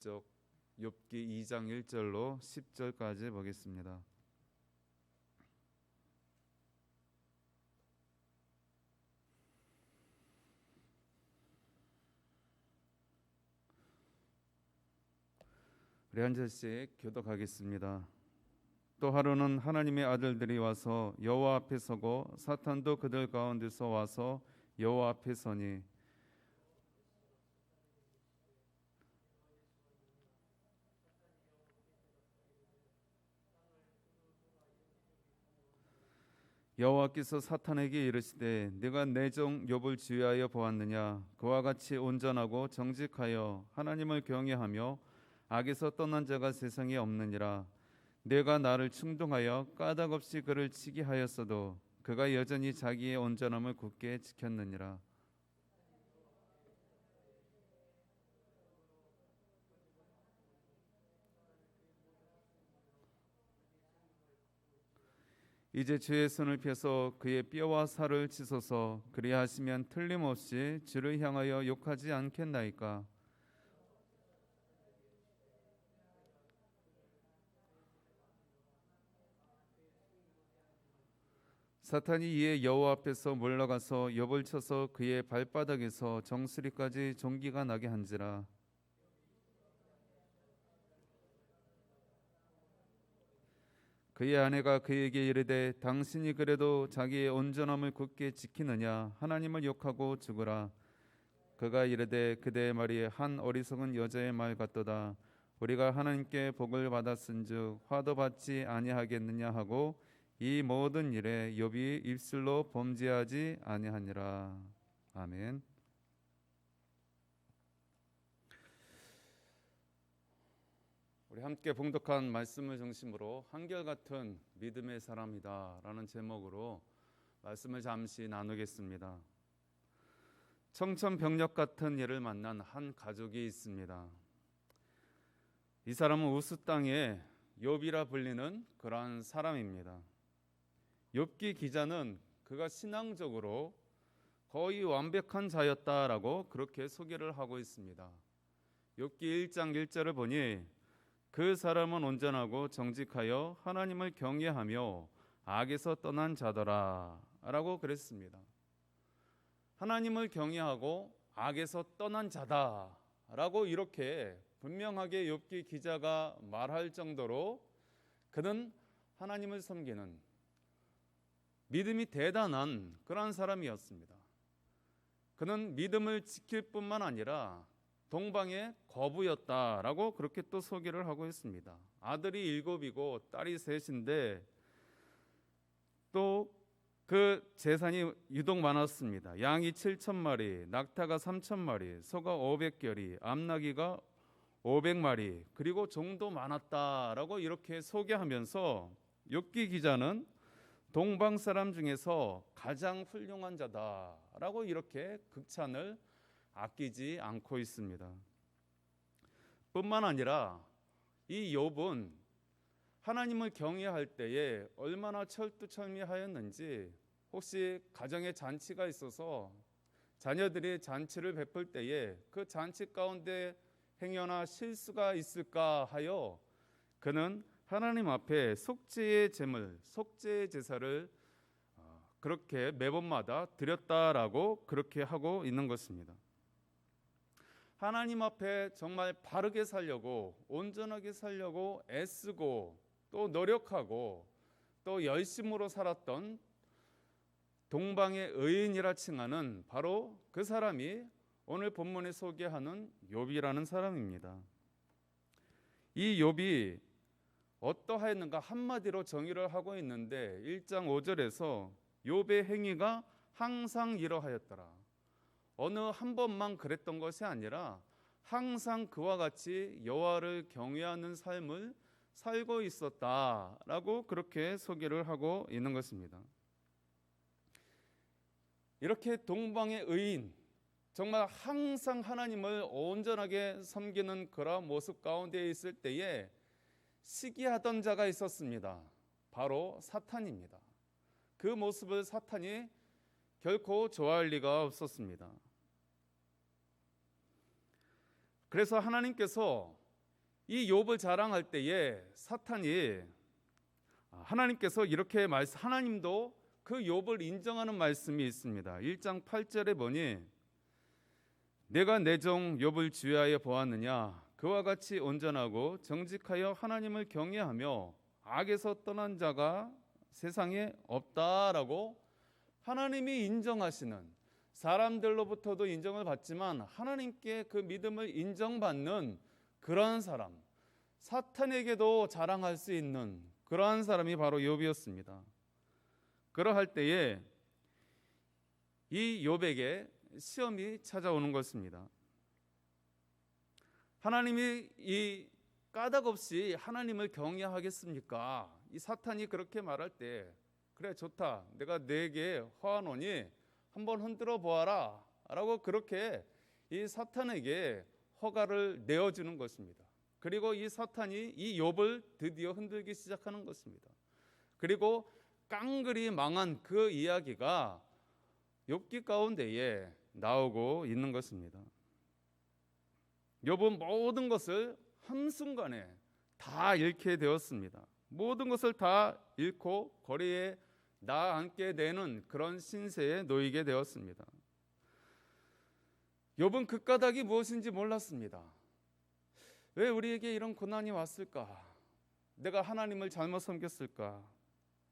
쪽 욥기 2장 1절로 10절까지 보겠습니다. 우리 한 절씩 교독하겠습니다. 또 하루는 하나님의 아들들이 와서 여호와 앞에 서고 사탄도 그들 가운데서 와서 여호와 앞에 서니 여호와께서 사탄에게 이르시되 네가 내 종 욥을 지휘하여 보았느냐. 그와 같이 온전하고 정직하여 하나님을 경외하며 악에서 떠난 자가 세상에 없느니라. 내가 나를 충동하여 까닭없이 그를 치게 하였어도 그가 여전히 자기의 온전함을 굳게 지켰느니라. 이제 주의 손을 펴서 그의 뼈와 살을 치소서. 그리하시면 틀림없이 주를 향하여 욕하지 않겠나이까. 사탄이 이에 여호와 앞에서 물러가서 욥을 쳐서 그의 발바닥에서 정수리까지 종기가 나게 한지라. 그의 아내가 그에게 이르되 당신이 그래도 자기의 온전함을 굳게 지키느냐. 하나님을 욕하고 죽으라. 그가 이르되 그대의 말이 한 어리석은 여자의 말 같도다. 우리가 하나님께 복을 받았은즉 화도 받지 아니하겠느냐 하고 이 모든 일에 욥이 입술로 범죄하지 아니하니라. 아멘. 우리 함께 봉독한 말씀을 중심으로 한결같은 믿음의 사람이다라는 제목으로 말씀을 잠시 나누겠습니다. 청천벽력 같은 일을 만난 한 가족이 있습니다. 이 사람은 우스 땅의 욥이라 불리는 그러한 사람입니다. 욥기 기자는 그가 신앙적으로 거의 완벽한 자였다라고 그렇게 소개를 하고 있습니다. 욥기 1장 1절을 보니 그 사람은 온전하고 정직하여 하나님을 경외하며 악에서 떠난 자더라 라고 그랬습니다. 하나님을 경외하고 악에서 떠난 자다 라고 이렇게 분명하게 욥기 기자가 말할 정도로 그는 하나님을 섬기는 믿음이 대단한 그런 사람이었습니다. 그는 믿음을 지킬 뿐만 아니라 동방의 거부였다라고 그렇게 또 소개를 하고 있습니다. 아들이 7이고 딸이 3인데 또 그 재산이 유독 많았습니다. 양이 7,000마리, 낙타가 3,000마리, 소가 500결이, 암나귀가 500마리, 그리고 종도 많았다라고 이렇게 소개하면서 욥기 기자는 동방 사람 중에서 가장 훌륭한 자다라고 이렇게 극찬을 아끼지 않고 있습니다. 뿐만 아니라 이 욥은 하나님을 경외할 때에 얼마나 철두철미하였는지, 혹시 가정에 잔치가 있어서 자녀들이 잔치를 베풀 때에 그 잔치 가운데 행여나 실수가 있을까 하여 그는 하나님 앞에 속죄의 제물, 속죄의 제사를 그렇게 매번마다 드렸다라고 그렇게 하고 있는 것입니다. 하나님 앞에 정말 바르게 살려고, 온전하게 살려고 애쓰고 또 노력하고 또 열심으로 살았던 동방의 의인이라 칭하는 바로 그 사람이 오늘 본문에 소개하는 욥이라는 사람입니다. 이 욥이 어떠하였는가 한마디로 정의를 하고 있는데 1장 5절에서 욥의 행위가 항상 이러하였더라. 어느 한 번만 그랬던 것이 아니라 항상 그와 같이 여호와를 경외하는 삶을 살고 있었다라고 그렇게 소개를 하고 있는 것입니다. 이렇게 동방의 의인, 정말 항상 하나님을 온전하게 섬기는 그런 모습 가운데 있을 때에 시기하던 자가 있었습니다. 바로 사탄입니다. 그 모습을 사탄이 결코 좋아할 리가 없었습니다. 그래서 하나님께서 이 욥을 자랑할 때에 사탄이 하나님께서 이렇게 하나님도 그 욥을 인정하는 말씀이 있습니다. 1장 8절에 보니 내가 내 종 욥을 주의하여 보았느냐 그와 같이 온전하고 정직하여 하나님을 경외하며 악에서 떠난 자가 세상에 없다라고 하나님이 인정하시는, 사람들로부터도 인정을 받지만 하나님께 그 믿음을 인정받는 그러한 사람, 사탄에게도 자랑할 수 있는 그러한 사람이 바로 욥이었습니다. 그러할 때에 이 욥에게 시험이 찾아오는 것입니다. 하나님이 이 까닭 없이 하나님을 경외하겠습니까? 이 사탄이 그렇게 말할 때 그래 좋다, 내가 네게 허하노니 한번 흔들어 보아라 라고 그렇게 이 사탄에게 허가를 내어주는 것입니다. 그리고 이 사탄이 이 욥을 드디어 흔들기 시작하는 것입니다. 그리고 깡그리 망한 그 이야기가 욥기 가운데에 나오고 있는 것입니다. 욥은 모든 것을 한순간에 다 잃게 되었습니다. 모든 것을 다 잃고 거리에 나앉게 되는 그런 신세에 놓이게 되었습니다. 욥은 그 까닭이 무엇인지 몰랐습니다. 왜 우리에게 이런 고난이 왔을까? 내가 하나님을 잘못 섬겼을까?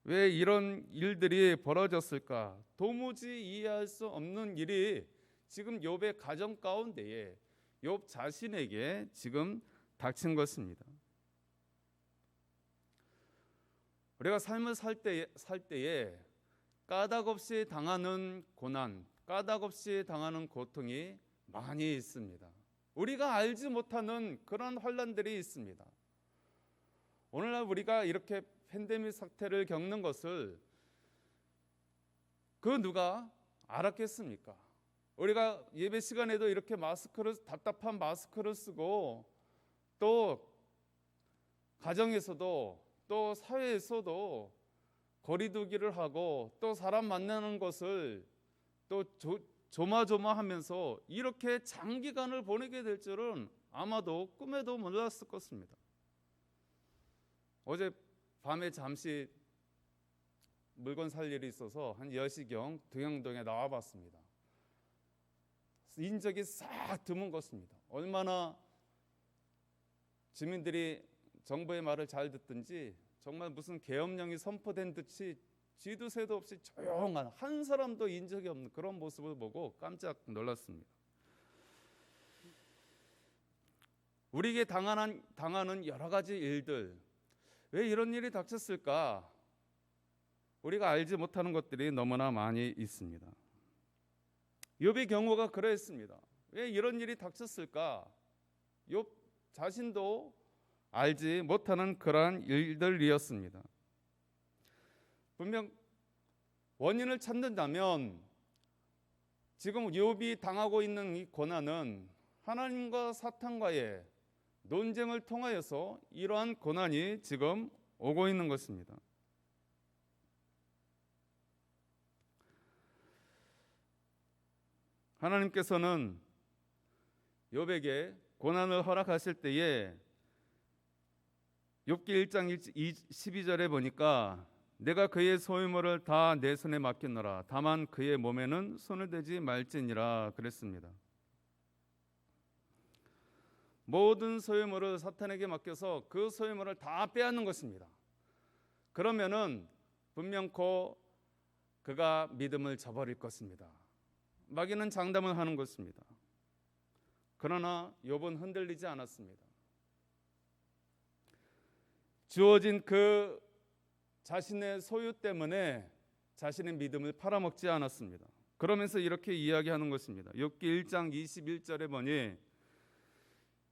왜 이런 일들이 벌어졌을까? 도무지 이해할 수 없는 일이 지금 욥의 가정 가운데에 욥 자신에게 지금 닥친 것입니다. 우리가 삶을 살 때에 까닭 없이 당하는 고난, 까닭 없이 당하는 고통이 많이 있습니다. 우리가 알지 못하는 그런 혼란들이 있습니다. 오늘날 우리가 이렇게 팬데믹 사태를 겪는 것을 그 누가 알았겠습니까? 우리가 예배 시간에도 이렇게 답답한 마스크를 쓰고 또 가정에서도 또 사회에서도 거리두기를 하고 또 사람 만나는 것을 또 조마조마하면서 이렇게 장기간을 보내게 될 줄은 아마도 꿈에도 몰랐을 것입니다. 어제 밤에 잠시 물건 살 일이 있어서 한 10시경 등영동에 나와봤습니다. 인적이 싹 드문 것입니다. 얼마나 주민들이 정부의 말을 잘 듣든지 정말 무슨 계엄령이 선포된 듯이 쥐도 새도 없이 조용한, 한 사람도 인적이 없는 그런 모습을 보고 깜짝 놀랐습니다. 우리에게 당하는 여러 가지 일들, 왜 이런 일이 닥쳤을까? 우리가 알지 못하는 것들이 너무나 많이 있습니다. 욥의 경우가 그러했습니다. 왜 이런 일이 닥쳤을까? 욥 자신도 알지 못하는 그러한 일들이었습니다. 분명 원인을 찾는다면 지금 욥이 당하고 있는 이 고난은 하나님과 사탄과의 논쟁을 통하여서 이러한 고난이 지금 오고 있는 것입니다. 하나님께서는 욥에게 고난을 허락하실 때에 욥기 1장 12절에 보니까 내가 그의 소유물을 다 내 손에 맡겼노라 다만 그의 몸에는 손을 대지 말지니라 그랬습니다. 모든 소유물을 사탄에게 맡겨서 그 소유물을 다 빼앗는 것입니다. 그러면은 분명코 그가 믿음을 저버릴 것입니다. 마귀는 장담을 하는 것입니다. 그러나 욥은 흔들리지 않았습니다. 주어진 그 자신의 소유 때문에 자신의 믿음을 팔아먹지 않았습니다. 그러면서 이렇게 이야기하는 것입니다. 욥기 1장 21절에 보니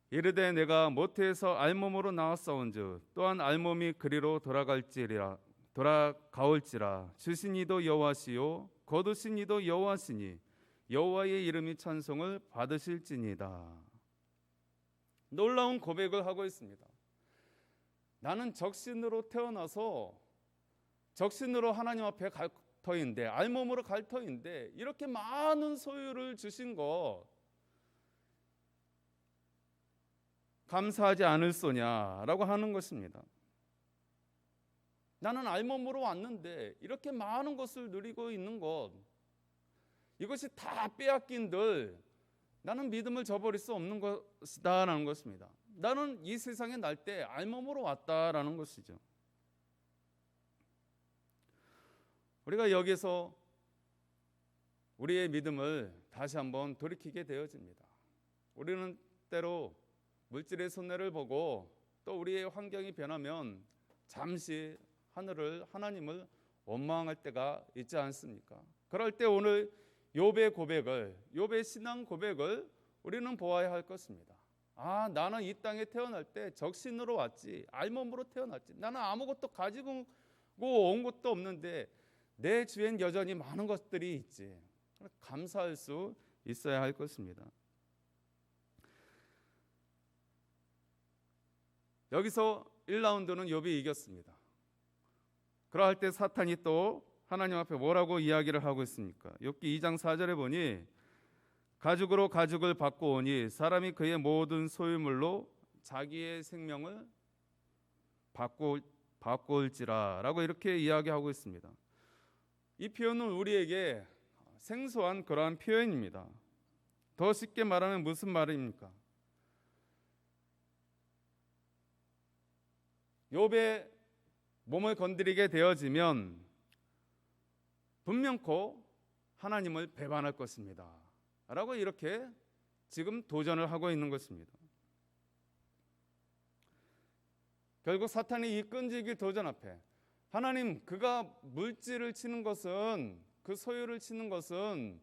이르되 내가 모태에서 알몸으로 나왔사온즉 또한 알몸이 그리로 돌아가올지라 주신 이도 여호와시요 거두신 이도 여호와시니 여호와의 이름이 찬송을 받으실지니이다. 놀라운 고백을 하고 있습니다. 나는 적신으로 태어나서 적신으로 하나님 앞에 갈 터인데, 알몸으로 갈 터인데 이렇게 많은 소유를 주신 것, 감사하지 않을소냐라고 하는 것입니다. 나는 알몸으로 왔는데 이렇게 많은 것을 누리고 있는 것, 이것이 다 빼앗긴들 나는 믿음을 저버릴 수 없는 것이다라는 것입니다. 나는 이 세상에 날 때 알몸으로 왔다라는 것이죠. 우리가 여기서 우리의 믿음을 다시 한번 돌이키게 되어집니다. 우리는 때로 물질의 손해를 보고 또 우리의 환경이 변하면 잠시 하나님을 원망할 때가 있지 않습니까? 그럴 때 오늘 욥의 신앙 고백을 우리는 보아야 할 것입니다. 나는 이 땅에 태어날 때 적신으로 왔지, 알몸으로 태어났지. 나는 아무것도 가지고 온 것도 없는데 내 주엔 여전히 많은 것들이 있지. 감사할 수 있어야 할 것입니다. 여기서 1라운드는 욥이 이겼습니다. 그러할 때 사탄이 또 하나님 앞에 뭐라고 이야기를 하고 있습니까? 욥기 2장 4절에 보니 가죽으로 가죽을 받고 오니 사람이 그의 모든 소유물로 자기의 생명을 바꿀지라 라고 이렇게 이야기하고 있습니다. 이 표현은 우리에게 생소한 그러한 표현입니다. 더 쉽게 말하면 무슨 말입니까? 욥의 몸을 건드리게 되어지면 분명코 하나님을 배반할 것입니다 라고 이렇게 지금 도전을 하고 있는 것입니다. 결국 사탄이 이 끈질기 도전 앞에 하나님, 그가 물질을 치는 것은, 그 소유를 치는 것은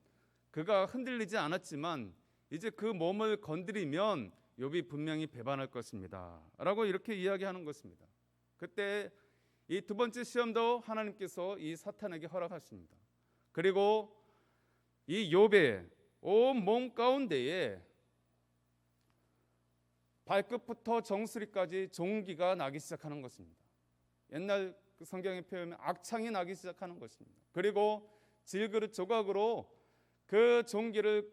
그가 흔들리지 않았지만 이제 그 몸을 건드리면 욥이 분명히 배반할 것입니다 라고 이렇게 이야기하는 것입니다. 그때 이 두 번째 시험도 하나님께서 이 사탄에게 허락하십니다. 그리고 이 욥의 온 몸 가운데에 발끝부터 정수리까지 종기가 나기 시작하는 것입니다. 옛날 그 성경의 표현은 악창이 나기 시작하는 것입니다. 그리고 질그릇 조각으로 그 종기를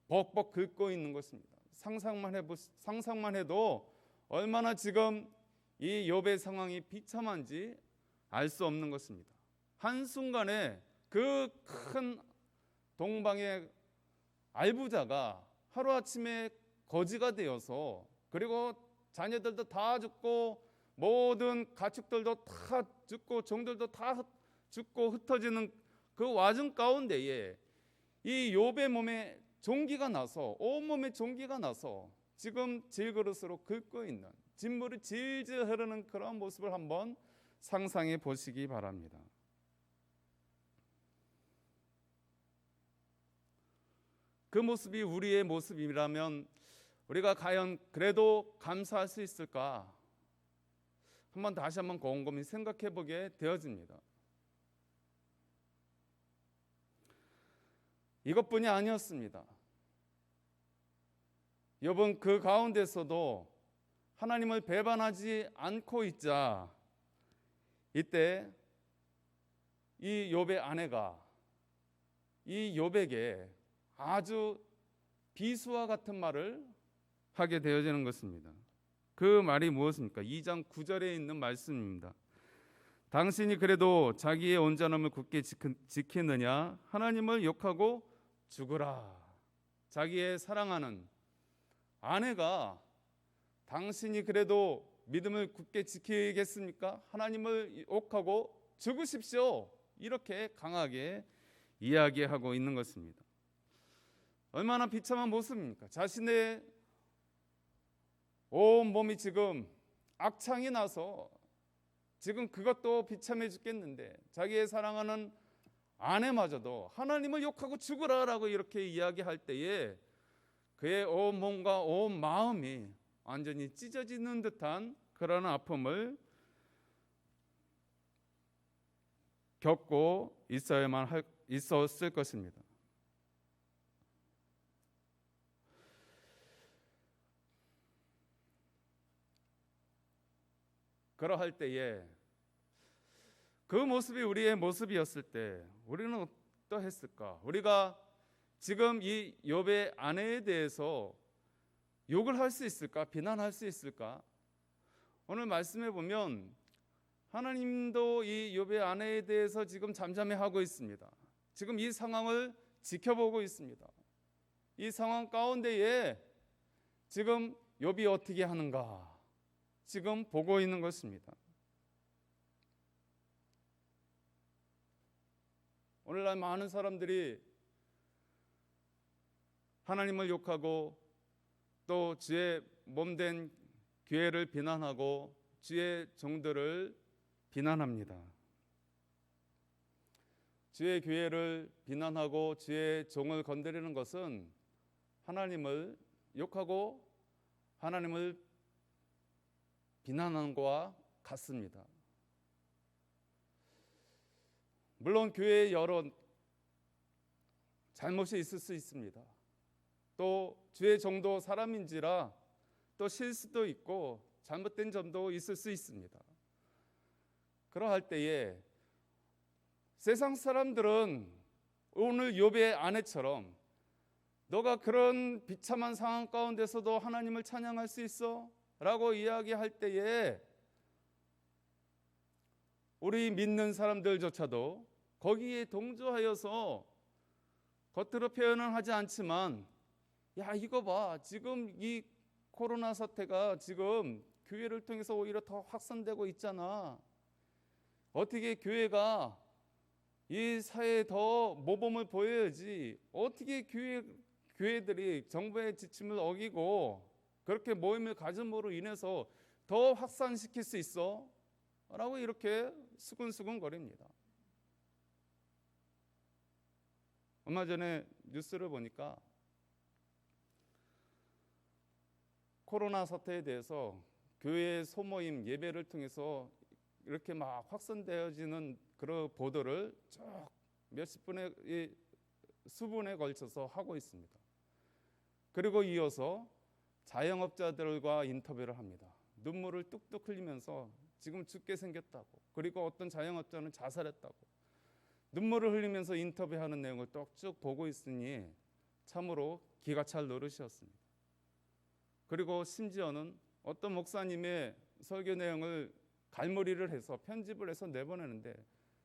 벅벅 긁고 있는 것입니다. 상상만 해도 얼마나 지금 이 욥의 상황이 비참한지 알 수 없는 것입니다. 한순간에 그 큰 동방의 알부자가 하루아침에 거지가 되어서, 그리고 자녀들도 다 죽고 모든 가축들도 다 죽고 종들도 다 죽고 흩어지는 그 와중 가운데에 이 욥의 몸에 종기가 나서, 온몸에 종기가 나서 지금 질그릇으로 긁고 있는, 진물이 질질 흐르는 그런 모습을 한번 상상해 보시기 바랍니다. 그 모습이 우리의 모습이라면 우리가 과연 그래도 감사할 수 있을까? 다시 한번 곰곰이 생각해 보게 되어집니다. 이것뿐이 아니었습니다. 욥은 그 가운데서도 하나님을 배반하지 않고 있자, 이때 이 욥의 아내가 이 욥에게 아주 비수와 같은 말을 하게 되어지는 것입니다. 그 말이 무엇입니까? 2장 9절에 있는 말씀입니다. 당신이 그래도 자기의 온전함을 굳게 지키느냐? 하나님을 욕하고 죽으라. 자기의 사랑하는 아내가 당신이 그래도 믿음을 굳게 지키겠습니까? 하나님을 욕하고 죽으십시오. 이렇게 강하게 이야기하고 있는 것입니다. 얼마나 비참한 모습입니까? 자신의 온 몸이 지금 악창이 나서 지금 그것도 비참해 죽겠는데 자기의 사랑하는 아내마저도 하나님을 욕하고 죽으라라고 이렇게 이야기할 때에 그의 온 몸과 온 마음이 완전히 찢어지는 듯한 그런 아픔을 겪고 있었을 것입니다. 그러할 때에 그 모습이 우리의 모습이었을 때 우리는 어떠했을까? 우리가 지금 이 욥의 아내에 대해서 욕을 할 수 있을까? 비난할 수 있을까? 오늘 말씀해 보면 하나님도 이 욥의 아내에 대해서 지금 잠잠해하고 있습니다. 지금 이 상황을 지켜보고 있습니다. 이 상황 가운데에 지금 욥이 어떻게 하는가 지금 보고 있는 것입니다. 오늘날 많은 사람들이 하나님을 욕하고 또 주의 몸된 교회를 비난하고 주의 종들을 비난합니다. 주의 교회를 비난하고 주의 종을 건드리는 것은 하나님을 욕하고 하나님을 비난하는 것과 같습니다. 물론 교회에 여러 잘못이 있을 수 있습니다. 또 주의 종도 사람인지라 또 실수도 있고 잘못된 점도 있을 수 있습니다. 그러할 때에 세상 사람들은 오늘 욥의 아내처럼 너가 그런 비참한 상황 가운데서도 하나님을 찬양할 수 있어? 라고 이야기할 때에 우리 믿는 사람들조차도 거기에 동조하여서 겉으로 표현은 하지 않지만 야 이거 봐 지금 이 코로나 사태가 지금 교회를 통해서 오히려 더 확산되고 있잖아. 어떻게 교회가 이 사회에 더 모범을 보여야지 어떻게 교회들이 정부의 지침을 어기고 그렇게 모임을 가짐으로 인해서 더 확산시킬 수 있어? 라고 이렇게 수근수근 거립니다. 얼마 전에 뉴스를 보니까 코로나 사태에 대해서 교회 소모임 예배를 통해서 이렇게 막 확산되어지는 그런 보도를 쭉 몇십 분의 수분에 걸쳐서 하고 있습니다. 그리고 이어서 자영업자들과 인터뷰를 합니다. 눈물을 뚝뚝 흘리면서 지금 죽게 생겼다고, 그리고 어떤 자영업자는 자살했다고 눈물을 흘리면서 인터뷰하는 내용을 쭉 보고 있으니 참으로 기가 찰 노릇이었습니다. 그리고 심지어는 어떤 목사님의 설교 내용을 갈무리를 해서 편집을 해서 내보내는데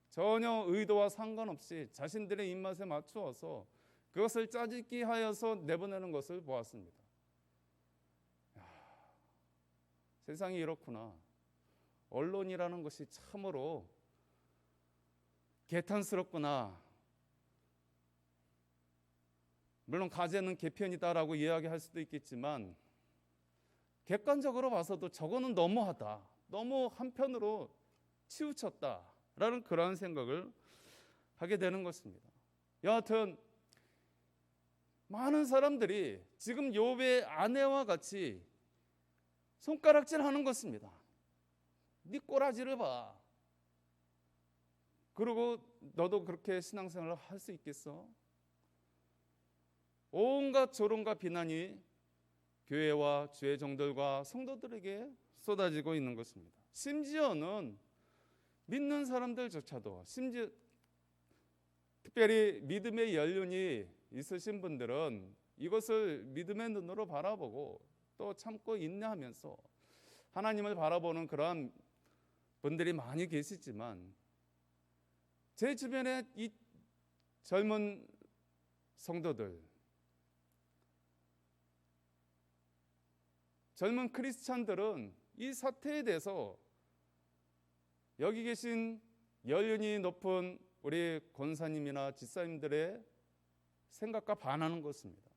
전혀 의도와 상관없이 자신들의 입맛에 맞추어서 그것을 짜집기 하여서 내보내는 것을 보았습니다. 세상이 이렇구나. 언론이라는 것이 참으로 개탄스럽구나. 물론 가제는 개편이다라고 이야기할 수도 있겠지만 객관적으로 봐서도 저거는 너무하다. 너무 한편으로 치우쳤다라는 그러한 생각을 하게 되는 것입니다. 여하튼 많은 사람들이 지금 욥의 아내와 같이 손가락질하는 것입니다. 네 꼬라지를 봐. 그리고 너도 그렇게 신앙생활을 할 수 있겠어? 온갖 조롱과 비난이 교회와 주의 종들과 성도들에게 쏟아지고 있는 것입니다. 심지어는 믿는 사람들조차도, 심지어 특별히 믿음의 연륜이 있으신 분들은 이것을 믿음의 눈으로 바라보고 또 참고 인내하면서 하나님을 바라보는 그러한 분들이 많이 계시지만 제 주변에 이 젊은 성도들, 젊은 크리스찬들은 이 사태에 대해서 여기 계신 연륜이 높은 우리 권사님이나 집사님들의 생각과 반하는 것입니다.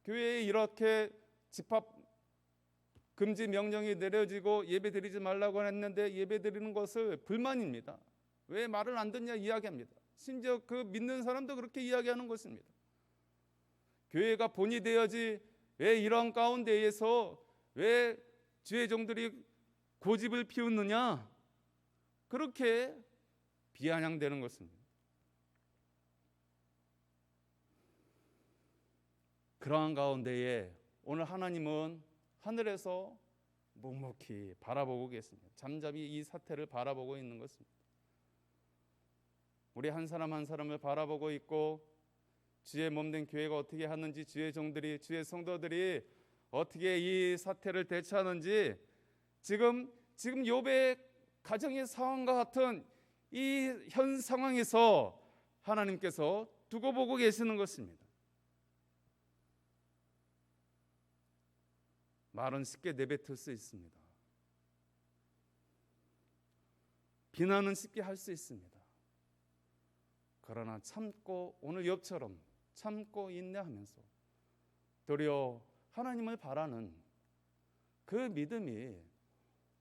교회에 이렇게 집합 금지 명령이 내려지고 예배드리지 말라고 했는데 예배드리는 것을 불만입니다. 왜 말을 안 듣냐 이야기합니다. 심지어 그 믿는 사람도 그렇게 이야기하는 것입니다. 교회가 본이 되어지 왜 이런 가운데에서 왜 주의 종들이 고집을 피우느냐 그렇게 비아냥대는 것입니다. 그러한 가운데에 오늘 하나님은 하늘에서 묵묵히 바라보고 계십니다. 잠잠히 이 사태를 바라보고 있는 것입니다. 우리 한 사람 한 사람을 바라보고 있고 주의 몸된 교회가 어떻게 하는지, 주의 종들이, 주의 성도들이 어떻게 이 사태를 대처하는지 지금 욥의 가정의 상황과 같은 이 현 상황에서 하나님께서 두고 보고 계시는 것입니다. 말은 쉽게 내뱉을 수 있습니다. 비난은 쉽게 할 수 있습니다. 그러나 참고, 오늘 욥처럼 참고 인내하면서 도리어 하나님을 바라는 그 믿음이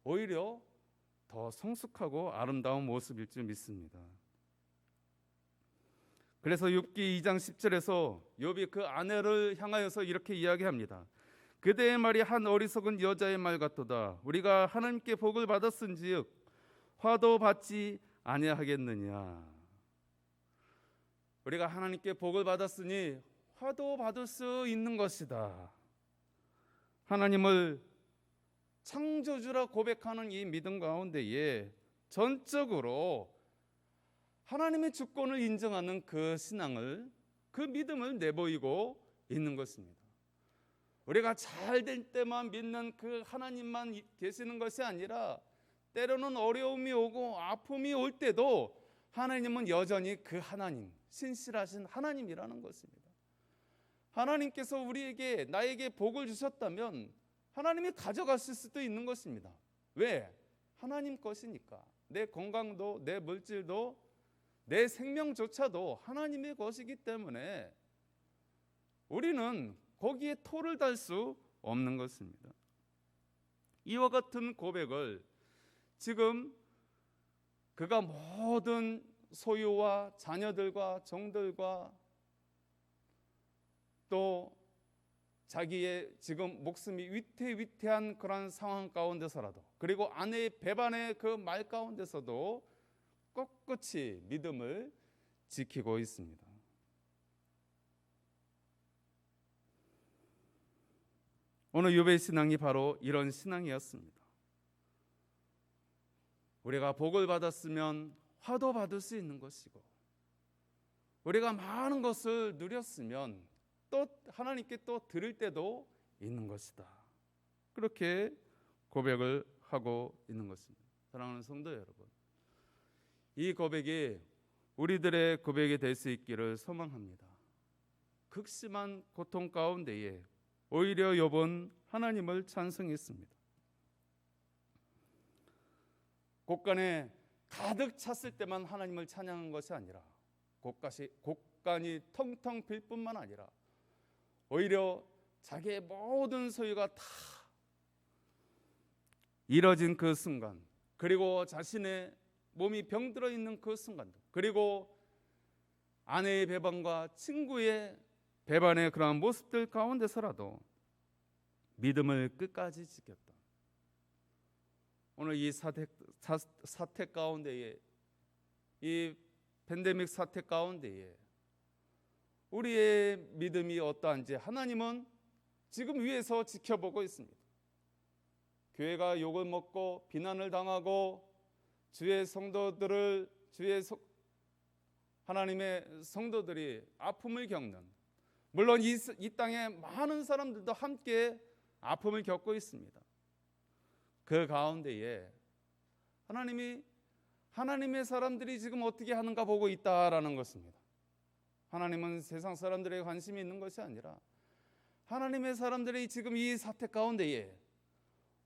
오히려 더 성숙하고 아름다운 모습일 줄 믿습니다. 그래서 욥기 2장 10절에서 욥이 그 아내를 향하여서 이렇게 이야기합니다. 그대의 말이 한 어리석은 여자의 말 같도다. 우리가 하나님께 복을 받았은지역 화도 받지 아니하겠느냐. 우리가 하나님께 복을 받았으니 화도 받을 수 있는 것이다. 하나님을 창조주라 고백하는 이 믿음 가운데에 전적으로 하나님의 주권을 인정하는 그 신앙을, 그 믿음을 내보이고 있는 것입니다. 우리가 잘 될 때만 믿는 그 하나님만 계시는 것이 아니라 때로는 어려움이 오고 아픔이 올 때도 하나님은 여전히 그 하나님, 신실하신 하나님이라는 것입니다. 하나님께서 우리에게, 나에게 복을 주셨다면 하나님이 가져가실 수도 있는 것입니다. 왜? 하나님 것이니까. 내 건강도, 내 물질도, 내 생명조차도 하나님의 것이기 때문에 우리는 거기에 토를 달 수 없는 것입니다. 이와 같은 고백을 지금 그가 모든 소유와 자녀들과 종들과 또 자기의 지금 목숨이 위태위태한 그런 상황 가운데서라도, 그리고 아내의 배반의 그 말 가운데서도 꿋꿋이 믿음을 지키고 있습니다. 오늘 욥의 신앙이 바로 이런 신앙이었습니다. 우리가 복을 받았으면 화도 받을 수 있는 것이고, 우리가 많은 것을 누렸으면 또 하나님께 또 드릴 때도 있는 것이다. 그렇게 고백을 하고 있는 것입니다. 사랑하는 성도 여러분, 이 고백이 우리들의 고백이 될 수 있기를 소망합니다. 극심한 고통 가운데에 오히려 욥은 하나님을 찬송했습니다. 곡간에 가득 찼을 때만 하나님을 찬양한 것이 아니라 곡간이 텅텅 빌 뿐만 아니라 오히려 자기의 모든 소유가 다 이뤄진 그 순간, 그리고 자신의 몸이 병들어 있는 그 순간도, 그리고 아내의 배반과 친구의 배반의 그러한 모습들 가운데서라도 믿음을 끝까지 지켰다. 오늘 이 사태 가운데에, 이 팬데믹 사태 가운데에 우리의 믿음이 어떠한지 하나님은 지금 위에서 지켜보고 있습니다. 교회가 욕을 먹고 비난을 당하고 주의 성도들을, 하나님의 성도들이 아픔을 겪는, 물론 이 땅에 많은 사람들도 함께 아픔을 겪고 있습니다. 그 가운데에 하나님의 사람들이 지금 어떻게 하는가 보고 있다라는 것입니다. 하나님은 세상 사람들에게 관심이 있는 것이 아니라 하나님의 사람들이 지금 이 사태 가운데에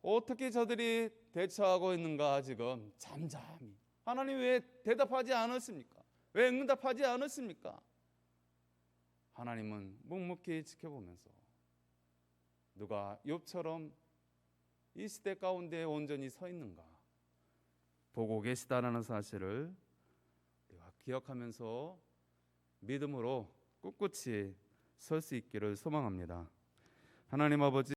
어떻게 저들이 대처하고 있는가 지금 잠잠히. 하나님 왜 대답하지 않으십니까? 왜 응답하지 않으십니까? 하나님은 묵묵히 지켜보면서 누가 욥처럼 이 시대 가운데 온전히 서 있는가 보고 계시다라는 사실을 우리가 기억하면서 믿음으로 꿋꿋이 설 수 있기를 소망합니다. 하나님 아버지,